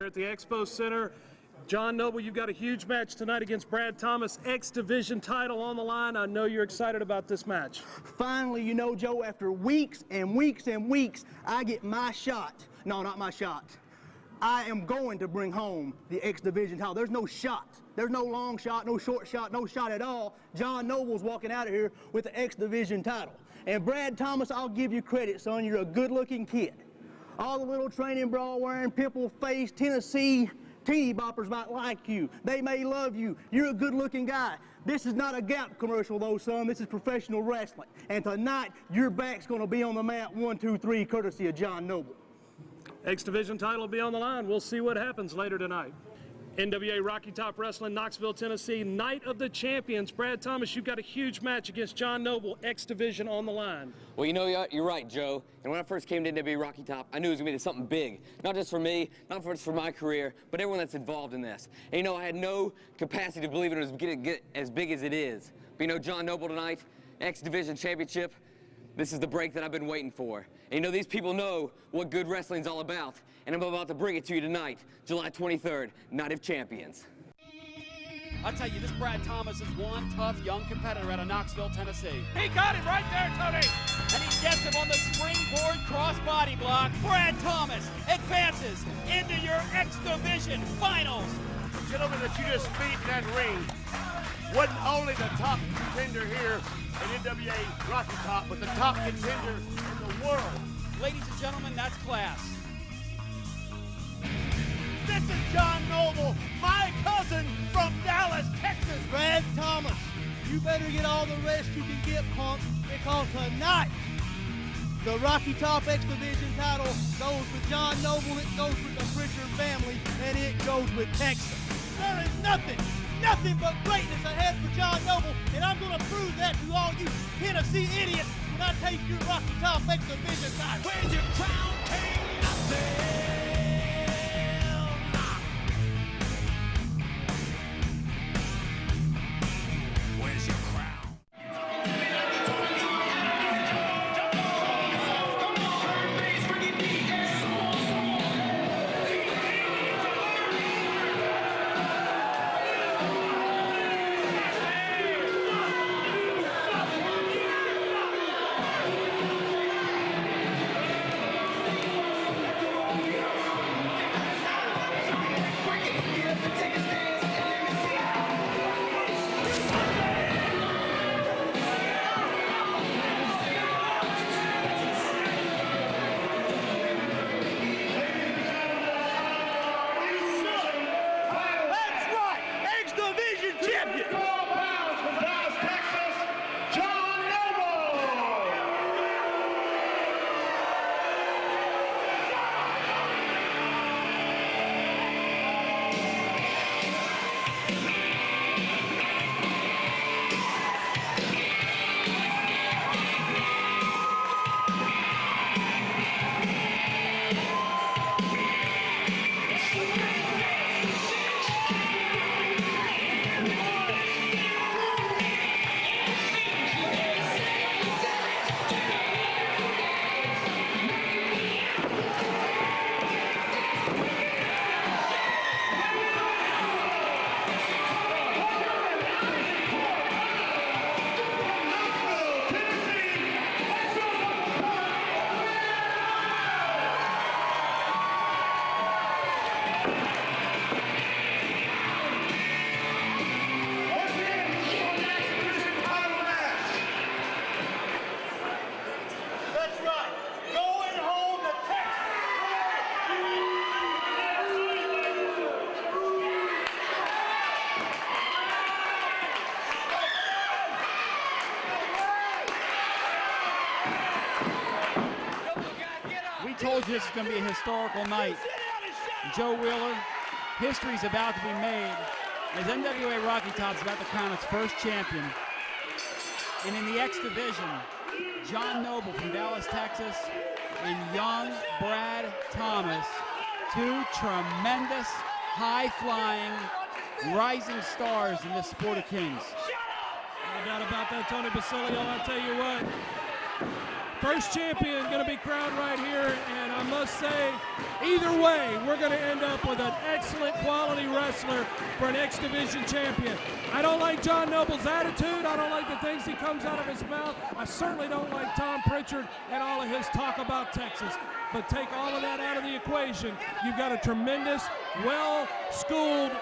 At the Expo Center, John Noble, you've got a huge match tonight against Brad Thomas, X Division title on the line. I know you're excited about this match. Finally, you know, Joe, after weeks and weeks and weeks, I get my shot. No, not my shot. I am going to bring home the X Division title. There's no shot. There's no long shot, no short shot, no shot at all. John Noble's walking out of here with the X Division title. And Brad Thomas, I'll give you credit, son. You're a good-looking kid. All the little training bra wearing, pimple-faced Tennessee teeny boppers might like you. They may love you. You're a good-looking guy. This is not a Gap commercial, though, son. This is professional wrestling. And tonight, your back's going to be on the mat 1, 2, 3, courtesy of John Noble. X Division title will be on the line. We'll see what happens later tonight. NWA Rocky Top Wrestling, Knoxville, Tennessee, Night of the Champions. Brad Thomas, you've got a huge match against John Noble, X Division on the line. Well, you know, you're right, Joe. And when I first came to NWA Rocky Top, I knew it was going to be something big. Not just for me, not just for my career, but everyone that's involved in this. And, you know, I had no capacity to believe it was going to get as big as it is. But, you know, John Noble tonight, X Division Championship, this is the break that I've been waiting for. And, you know, these people know what good wrestling's all about. And I'm about to bring it to you tonight, July 23rd, Night of Champions. I'll tell you, this Brad Thomas is one tough young competitor out of Knoxville, Tennessee. He got him right there, Tony. And he gets him on the springboard cross-body block. Brad Thomas advances into your X Division Finals. The gentleman that you just beat in that ring wasn't only the top contender here in NWA Rocky Top, but the top contender in the world. Ladies and gentlemen, that's class. This is John Noble, my cousin from Dallas, Texas. Brad Thomas, you better get all the rest you can get, punk, because tonight, the Rocky Top X Division title goes with John Noble, it goes with the Pritchard family, and it goes with Texas. There is nothing but greatness ahead for John Noble, and I'm going to prove that to all you Tennessee idiots when I take your Rocky Top X Division title. Where's your crown, king? Nothing. Told you this is going to be a historical night. Joe Wheeler, history's about to be made as NWA Rocky Top's about to crown its first champion. And in the X Division, John Noble from Dallas, Texas, and young Brad Thomas, two tremendous, high-flying, rising stars in this sport of kings. No doubt about that, Tony Basilio. I'll tell you what, First champion going to be crowned right here, and I must say, either way, we're going to end up with an excellent quality wrestler for an X Division champion. I don't like John Noble's attitude. I don't like the things he comes out of his mouth. I certainly don't like Tom Pritchard and all of his talk about Texas. But take all of that out of the equation. You've got a tremendous, well-schooled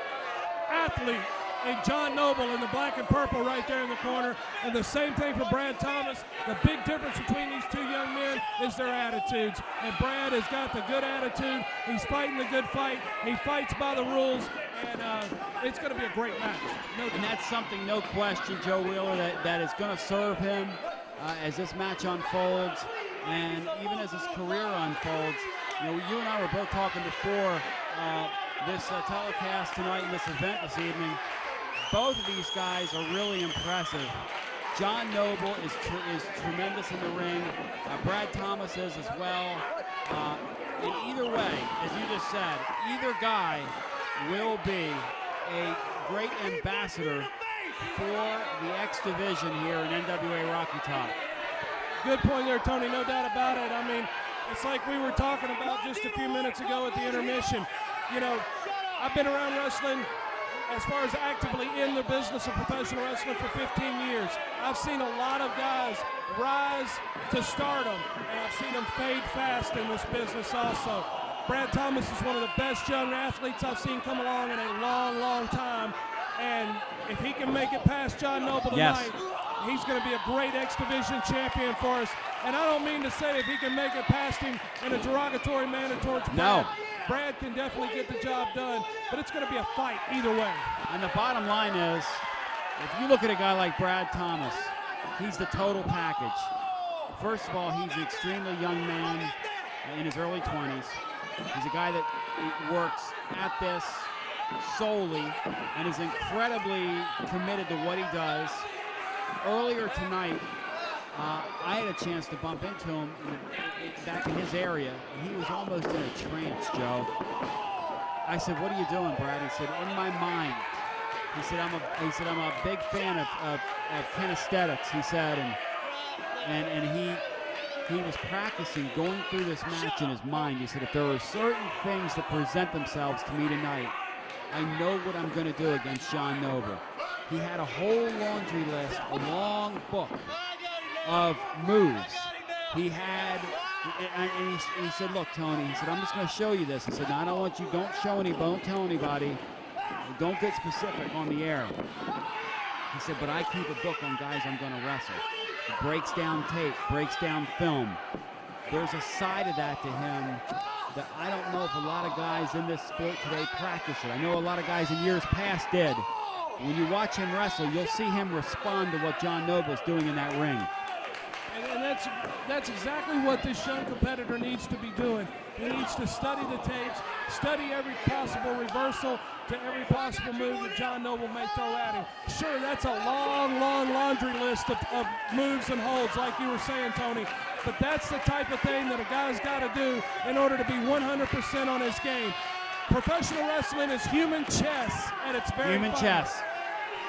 athlete in John Noble in the black and purple right there in the corner. And the same thing for Brad Thomas. The big difference between these two young men is their attitudes. And Brad has got the good attitude. He's fighting the good fight. He fights by the rules. And it's going to be a great match. And that's something, no question, Joe Wheeler, that is going to serve him as this match unfolds. And even as his career unfolds. You know, you and I were both talking before this telecast tonight and this event this evening. Both of these guys are really impressive. John Noble is tremendous in the ring. Brad Thomas is as well. And either way, as you just said, either guy will be a great ambassador for the X Division here in NWA Rocky Top. Good point there, Tony, no doubt about it. I mean, it's like we were talking about just a few minutes ago at the intermission. You know, I've been around wrestling as far as actively in the business of professional wrestling for 15 years. I've seen a lot of guys rise to stardom, and I've seen them fade fast in this business also. Brad Thomas is one of the best young athletes I've seen come along in a long, long time. And if he can make it past John Noble tonight, he's going to be a great X Division champion for us. And I don't mean to say if he can make it past him in a derogatory manner towards Brad. No. Brad can definitely get the job done, but it's going to be a fight either way. And the bottom line is, if you look at a guy like Brad Thomas, he's the total package. First of all, he's an extremely young man in his early 20s. He's a guy that works at this solely and is incredibly committed to what he does. Earlier tonight, I had a chance to bump into him back in his area, and he was almost in a trance, Joe. I said, "What are you doing, Brad?" He said, "In my mind." He said, "I'm a big fan of kinesthetics." He said, and he was practicing going through this match in his mind. He said, "If there are certain things that present themselves to me tonight, I know what I'm going to do against John Noble." He had a whole laundry list, a long book of moves. He had, and he said, "Look, Tony," he said, "I'm just going to show you this." He said, "No, I don't want you, don't tell anybody, don't get specific on the air." He said, "But I keep a book on guys I'm going to wrestle." He breaks down tape, breaks down film. There's a side of that to him that I don't know if a lot of guys in this sport today practice it. I know a lot of guys in years past did. When you watch him wrestle, you'll see him respond to what John Noble's doing in that ring. And that's exactly what this young competitor needs to be doing. He needs to study the tapes, study every possible reversal to every possible move that John Noble may throw at him. Sure, that's a long, long laundry list of moves and holds, like you were saying, Tony. But that's the type of thing that a guy's got to do in order to be 100% on his game. Professional wrestling is human chess at its very Human finest. chess.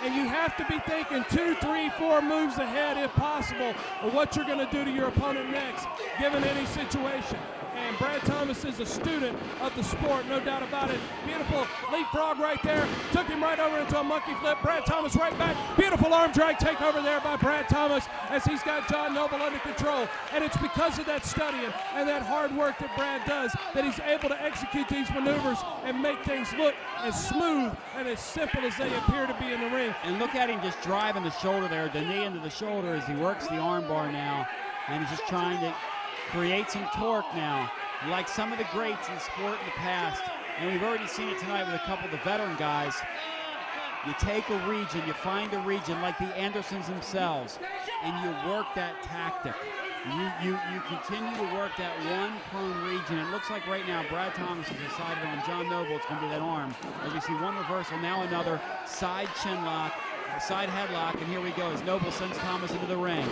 And you have to be thinking 2, 3, 4 moves ahead, if possible, of what you're going to do to your opponent next, given any situation. And Brad Thomas is a student of the sport, no doubt about it. Beautiful leapfrog right there. Took him right over into a monkey flip. Brad Thomas right back. Beautiful arm drag takeover there by Brad Thomas as he's got John Noble under control. And it's because of that studying and that hard work that Brad does that he's able to execute these maneuvers and make things look as smooth and as simple as they appear to be in the ring. And look at him just driving the shoulder there, the knee into the shoulder as he works the arm bar now. And he's just trying to create some torque now, like some of the greats in sport in the past. And we've already seen it tonight with a couple of the veteran guys. You take a region, you find a region like the Andersons themselves, and you work that tactic. You continue to work that one prone region. It looks like right now Brad Thomas has decided on John Noble. It's going to be that arm. As we see one reversal, now another side chin lock, side headlock, and here we go as Noble sends Thomas into the ring.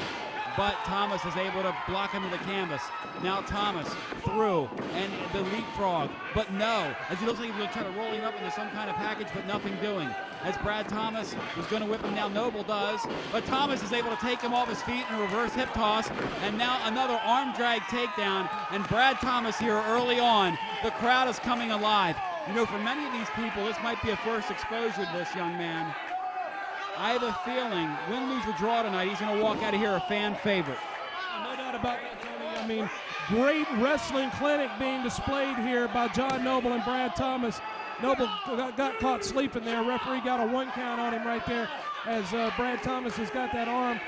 but Thomas is able to block him to the canvas. Now Thomas through, and the leapfrog, but no, as he looks like he's going to try to roll him up into some kind of package, but nothing doing. As Brad Thomas is going to whip him, now Noble does, but Thomas is able to take him off his feet in a reverse hip toss, and now another arm drag takedown, and Brad Thomas here early on, the crowd is coming alive. You know, for many of these people, this might be a first exposure to this young man. I have a feeling, win, lose, or draw tonight, he's going to walk out of here a fan favorite. No doubt about that, Tony. I mean, great wrestling clinic being displayed here by John Noble and Brad Thomas. Noble got caught sleeping there. Referee got a 1 count on him right there as Brad Thomas has got that arm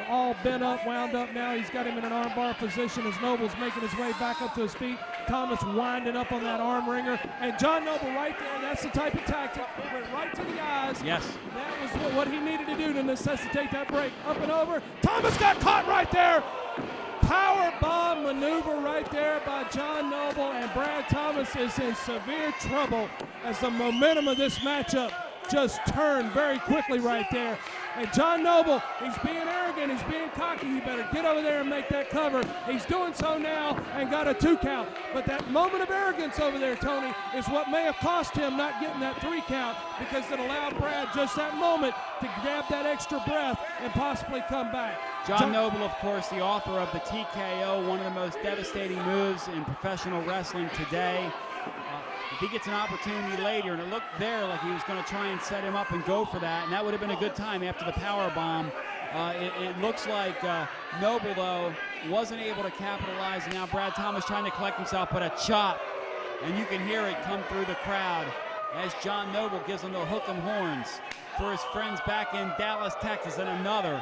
all bent up, wound up now. He's got him in an arm bar position as Noble's making his way back up to his feet. Thomas winding up on that arm ringer. And John Noble right there, that's the type of tactic. Went right to the eyes. Yes. That was what he needed to do to necessitate that break. Up and over. Thomas got caught right there. Power bomb maneuver right there by John Noble, and Brad Thomas is in severe trouble as the momentum of this matchup just turned very quickly right there. And John Noble, he's being arrogant, he's being cocky. He better get over there and make that cover. He's doing so now and got a 2 count. But that moment of arrogance over there, Tony, is what may have cost him not getting that 3 count, because it allowed Brad just that moment to grab that extra breath and possibly come back. John Noble, of course, the author of the TKO, one of the most devastating moves in professional wrestling today. If he gets an opportunity later, and it looked there like he was going to try and set him up and go for that, and that would have been a good time after the power bomb. It looks like Noble, though, wasn't able to capitalize, and now Brad Thomas trying to collect himself, but a chop, and you can hear it come through the crowd as John Noble gives him the hook 'em horns for his friends back in Dallas, Texas, and another.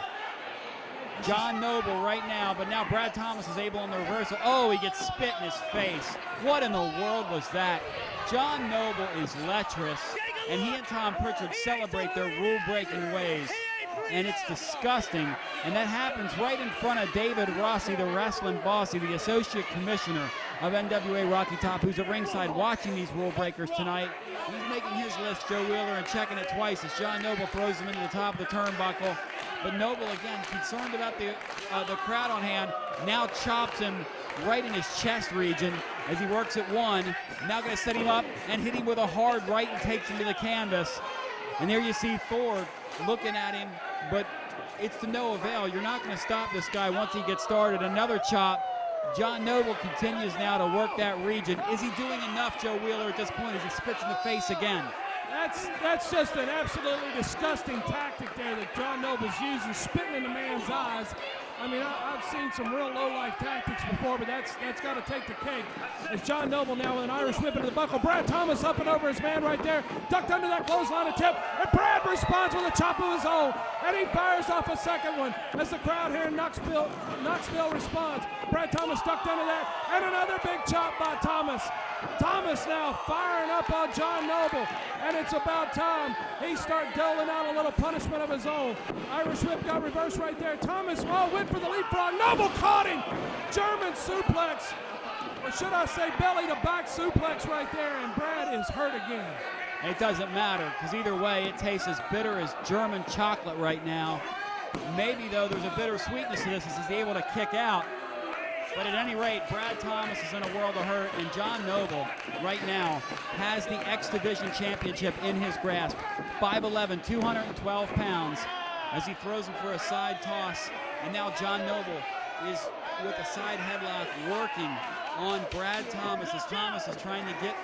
John Noble right now, but now Brad Thomas is able on the reversal. Oh, he gets spit in his face. What in the world was that? John Noble is lecherous, and he and Tom Pritchard celebrate their rule-breaking ways, and it's disgusting, and that happens right in front of David Rossi, the wrestling bossy, the associate commissioner of NWA Rocky Top, who's at ringside watching these rule breakers tonight. He's making his list, Joe Wheeler, and checking it twice as John Noble throws him into the top of the turnbuckle. But Noble, again, concerned about the crowd on hand, now chops him right in his chest region as he works at 1. Now going to set him up and hit him with a hard right and takes him to the canvas. And there you see Thor looking at him, but it's to no avail. You're not going to stop this guy once he gets started. Another chop. John Noble continues now to work that region. Is he doing enough, Joe Wheeler, at this point as he spits in the face again? That's just an absolutely disgusting tactic there that John Noble's using, spitting in the man's eyes. I mean, I've seen some real low-life tactics before, but that's got to take the cake. As John Noble now with an Irish whip into the buckle. Brad Thomas up and over his man right there. Ducked under that clothesline attempt, and Brad responds with a chop of his own. And he fires off a second one as the crowd here in Knoxville responds. Brad Thomas ducked under that, and another big chop by Thomas. Thomas now firing up on John Noble, and it's about time he start doling out a little punishment of his own. Irish whip got reversed right there. Thomas went for the leapfrog. Noble caught him. German suplex, or should I say belly to back suplex right there, and Brad is hurt again. It doesn't matter, because either way it tastes as bitter as German chocolate right now. Maybe, though, there's a bitter sweetness to this as he's able to kick out. But at any rate, Brad Thomas is in a world of hurt, and John Noble right now has the X Division Championship in his grasp. 5'11", 212 pounds, as he throws him for a side toss. And now John Noble is with a side headlock working on Brad Thomas as Thomas is trying to get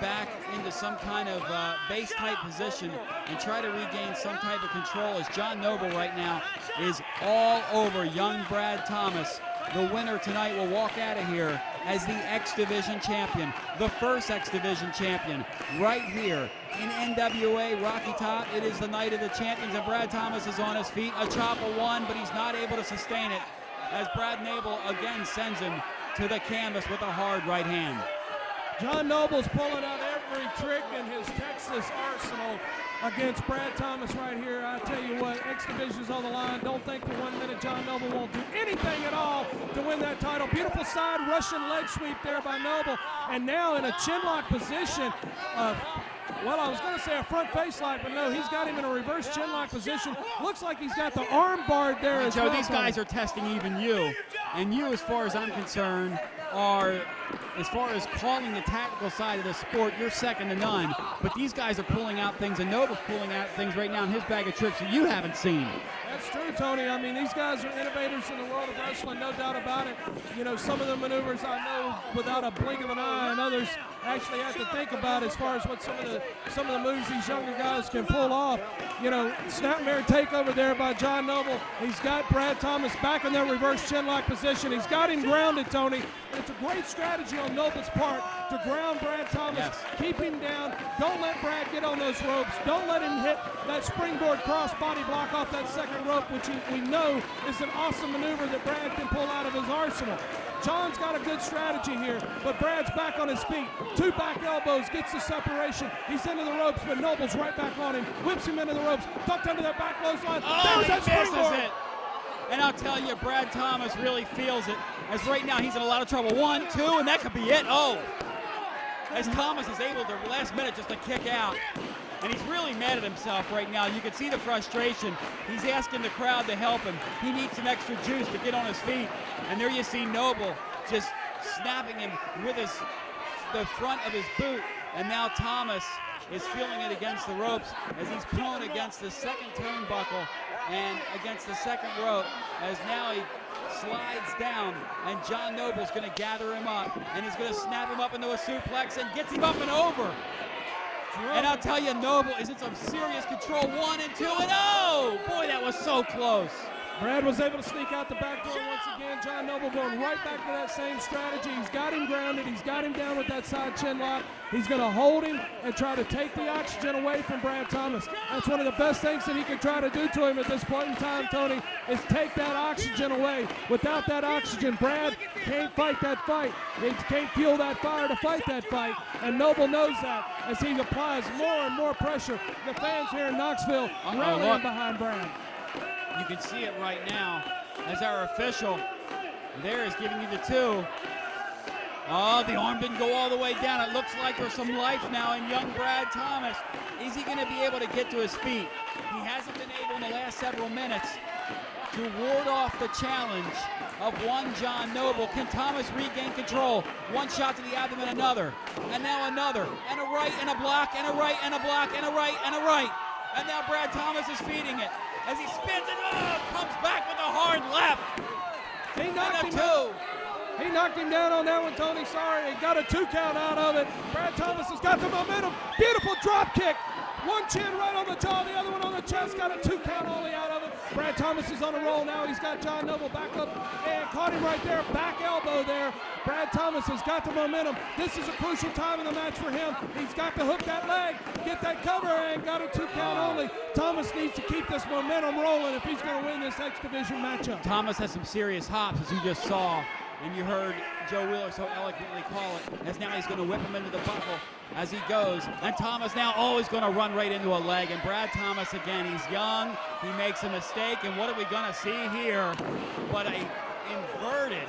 back into some kind of base-type position and try to regain some type of control as John Noble right now is all over young Brad Thomas. The winner tonight will walk out of here as the X Division champion, the first X Division champion, right here in NWA Rocky Top. It is the night of the champions, and Brad Thomas is on his feet. A chop of 1, but he's not able to sustain it as Brad Noble again sends him to the canvas with a hard right hand. John Noble's pulling out every trick in his Texas arsenal against Brad Thomas right here. I tell you what, X Division's on the line. Don't think for 1 minute John Noble won't do anything at all to win that title. Beautiful side Russian leg sweep there by Noble. And now in a chinlock position, Well, I was going to say a front face lock, but no, he's got him in a reverse chin lock position. Looks like he's got the arm barred there as Joe, well. these guys are testing even you. And you, as far as I'm concerned, are, as far as calling the tactical side of the sport, you're second to none. But these guys are pulling out things, and Noble's pulling out things right now in his bag of tricks that you haven't seen. That's true, Tony. I mean, these guys are innovators in the world of wrestling, no doubt about it. You know, some of the maneuvers I know without a blink of an eye, and others actually have to think about as far as what some of the moves these younger guys can pull off. You know, snapmare takeover there by John Noble. He's got Brad Thomas back in that reverse chinlock position. He's got him grounded, Tony. It's a great strategy on Noble's part to ground Brad Thomas, keep him down. Don't let Brad get on those ropes. Don't let him hit that springboard cross body block off that second rope, which we know is an awesome maneuver that Brad can pull out of his arsenal. John's got a good strategy here, but Brad's back on his feet. Two back elbows, gets the separation. He's into the ropes, but Noble's right back on him. Whips him into the ropes, ducked under that back clothesline. Oh, There's he that misses springboard. it. And I'll tell you, Brad Thomas really feels it, as right now he's in a lot of trouble. 1, 2, and that could be it. Oh, as Thomas is able to, last minute, just to kick out. And he's really mad at himself right now. You can see the frustration. He's asking the crowd to help him. He needs some extra juice to get on his feet. And there you see Noble just snapping him with the front of his boot. And now Thomas is feeling it against the ropes as he's prone against the second turnbuckle and against the second rope, as now he slides down, and John Noble's going to gather him up, and he's going to snap him up into a suplex and gets him up and over. And I'll tell you, Noble is in some serious control. 1 and 2 and oh! Boy, that was so close. Brad was able to sneak out the back door once again. John Noble going right back to that same strategy. He's got him grounded. He's got him down with that side chin lock. He's going to hold him and try to take the oxygen away from Brad Thomas. That's one of the best things that he can try to do to him at this point in time, Tony, is take that oxygen away. Without that oxygen, Brad can't fight that fight. He can't fuel that fire to fight that fight, and Noble knows that as he applies more and more pressure. The fans here in Knoxville rallying behind Brad. You can see it right now as our official there is giving you the 2. Oh, the arm didn't go all the way down. It looks like there's some life now in young Brad Thomas. Is he going to be able to get to his feet? He hasn't been able in the last several minutes to ward off the challenge of one John Noble. Can Thomas regain control? One shot to the abdomen, another, and now another, and a right, and a block, and a right, and a block, and a right, and a right. And now Brad Thomas is feeding it. As he spins it, comes back with a hard left. He knocked him out. He knocked him down on that one, Tony. Sorry, he got a 2 count out of it. Brad Thomas has got the momentum. Beautiful drop kick. One chin right on the jaw, the other one on the chest. Got a 2 count only out of it. Brad Thomas is on a roll now. He's got John Noble back up and caught him right there. Back elbow there. Brad Thomas has got the momentum. This is a crucial time in the match for him. He's got to hook that leg, get that cover, and got a 2 count only. Thomas needs to keep this momentum rolling if he's going to win this X Division matchup. Thomas has some serious hops, as you just saw. And you heard Joe Wheeler so eloquently call it, as now he's going to whip him into the buckle as he goes. And Thomas now always going to run right into a leg. And Brad Thomas, again, he's young. He makes a mistake. And what are we going to see here but a inverted?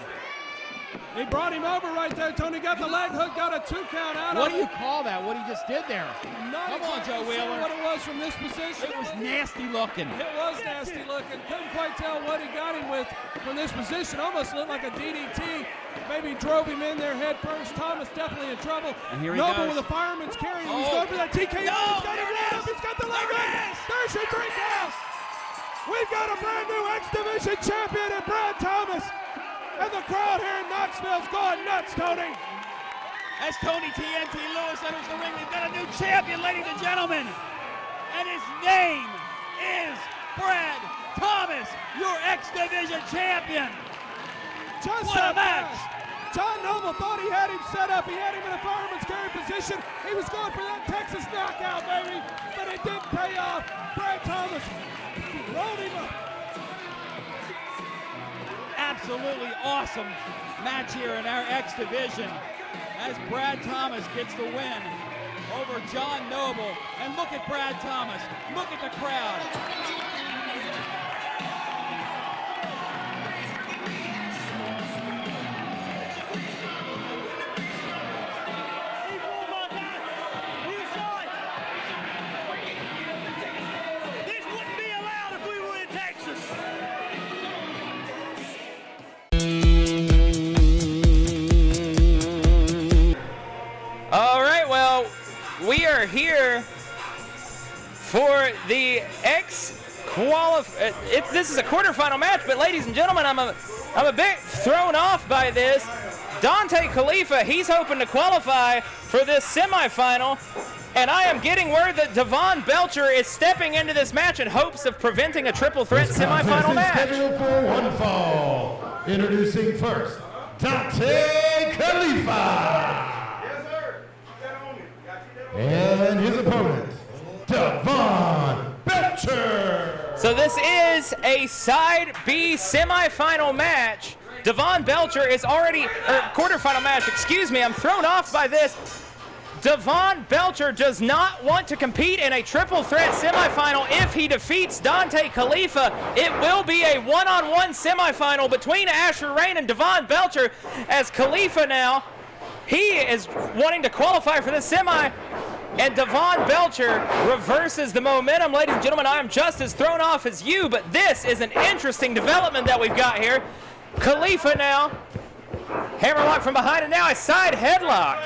He brought him over right there. Tony got the leg hook, got a 2 count out of it. What do you call that, what he just did there? Not Come on, Joe Wheeler. What it was from this position. It was nasty looking. It was nasty looking. Couldn't quite tell what he got him with from this position. Almost looked like a DDT. Maybe drove him in there head first. Thomas definitely in trouble. And here he Noble goes. with a fireman's carry. He's going for that TKO. He's got it right up. He's got the leg up. There's your 3 counts. We've got a brand new X Division champion in Brad Thomas. And the crowd here in Knoxville's going nuts, Tony. As Tony TNT Lewis enters the ring, we've got a new champion, ladies and gentlemen. And his name is Brad Thomas, your X Division champion. Just What a match. John Noble thought he had him set up. He had him in a fireman's carry position. He was going for that Texas knockout, baby. But it didn't pay off. Brad Thomas rolled him up. Absolutely awesome match here in our X Division as Brad Thomas gets the win over John Noble. And look at Brad Thomas. Look at the crowd. All right, well, we are here for the this is a quarterfinal match, but ladies and gentlemen, I'm a bit thrown off by this. Dante Khalifa, he's hoping to qualify for this semifinal, and I am getting word that Devon Belcher is stepping into this match in hopes of preventing a triple threat semifinal match. Scheduled for one fall. Introducing first, Dante Khalifa. Yes, sir. And his opponent, Devon Belcher. So this is a side B semifinal match. Devon Belcher is already, quarterfinal match, excuse me, I'm thrown off by this. Devon Belcher does not want to compete in a triple threat semifinal. If he defeats Dante Khalifa, it will be a one-on-one semifinal between Asher Rain and Devon Belcher, as Khalifa now, he is wanting to qualify for this semi, and Devon Belcher reverses the momentum. Ladies and gentlemen, I am just as thrown off as you, but this is an interesting development that we've got here. Khalifa now, hammerlock from behind, and now a side headlock.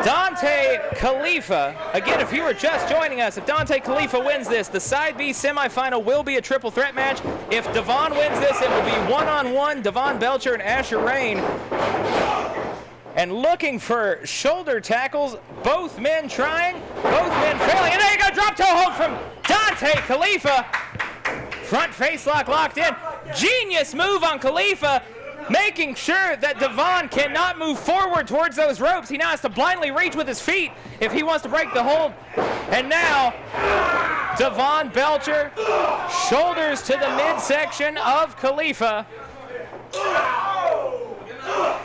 Dante Khalifa, again, if you were just joining us, if Dante Khalifa wins this, the side B semifinal will be a triple threat match. If Devon wins this, it will be one-on-one, Devon Belcher and Asher Rain. And looking for shoulder tackles, both men trying, both men failing. And there you go, drop toe hold from Dante Khalifa. Front face lock locked in. Genius move on Khalifa, making sure that Devon cannot move forward towards those ropes. He now has to blindly reach with his feet if he wants to break the hold. And now, Devon Belcher, shoulders to the midsection of Khalifa.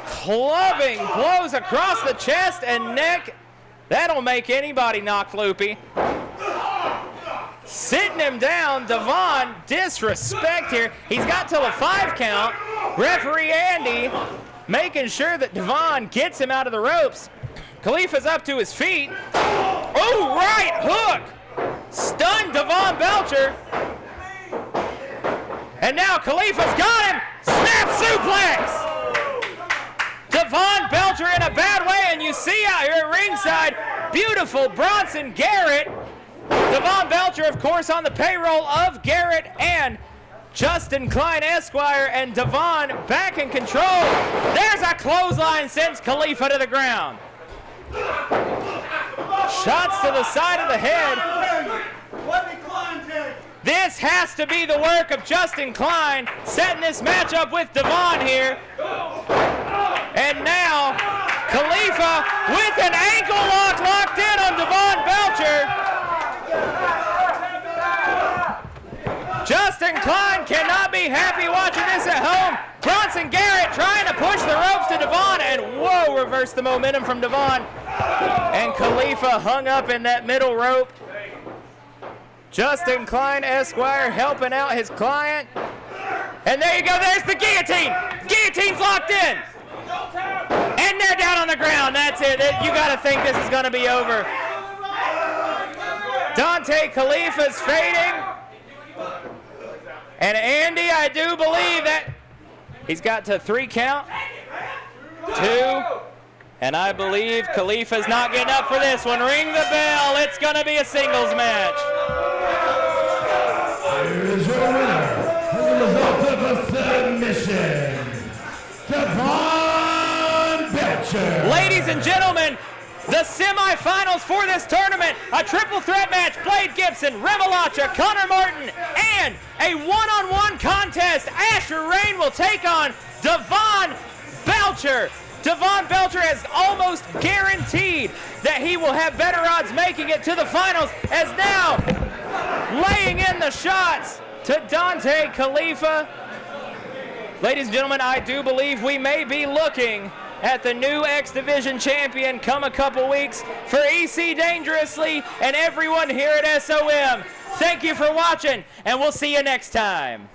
Clubbing blows across the chest and neck. That'll make anybody knock loopy. Sitting him down, Devon, disrespect here. He's got till a 5 count. Referee Andy making sure that Devon gets him out of the ropes. Khalifa's up to his feet. Oh, right hook! Stunned Devon Belcher. And now Khalifa's got him. Snap suplex! Devon Belcher in a bad way, and you see out here at ringside, beautiful Bronson Garrett. Devon Belcher, of course, on the payroll of Garrett and Justin Klein Esquire, and Devon back in control. There's a clothesline, sends Khalifa to the ground. Shots to the side of the head. This has to be the work of Justin Klein, setting this match up with Devon here. And now, Khalifa with an ankle lock locked in on Devon Belcher. Justin Klein cannot be happy watching this at home. Bronson Garrett trying to push the ropes to Devon, and whoa, reverse the momentum from Devon. And Khalifa hung up in that middle rope. Justin Klein Esquire helping out his client. And there you go, there's the guillotine. Guillotine's locked in. And they're down on the ground, that's it. You gotta think this is gonna be over. Dante Khalifa's fading. And Andy, I do believe that he's got to 3 count. 2. And I believe Khalifa's not getting up for this one. Ring the bell. It's going to be a singles match. Here is your winner, as a result of a submission, Devon Belcher. Ladies and gentlemen, the semifinals for this tournament, a triple threat match, Blade Gibson, Remolacha, Connor Martin, and a one-on-one contest. Asher Rain will take on Devon Belcher. Devon Belcher has almost guaranteed that he will have better odds making it to the finals, as now laying in the shots to Dante Khalifa. Ladies and gentlemen, I do believe we may be looking at the new X Division champion come a couple weeks. For EC Dangerously and everyone here at SOM, thank you for watching, and we'll see you next time.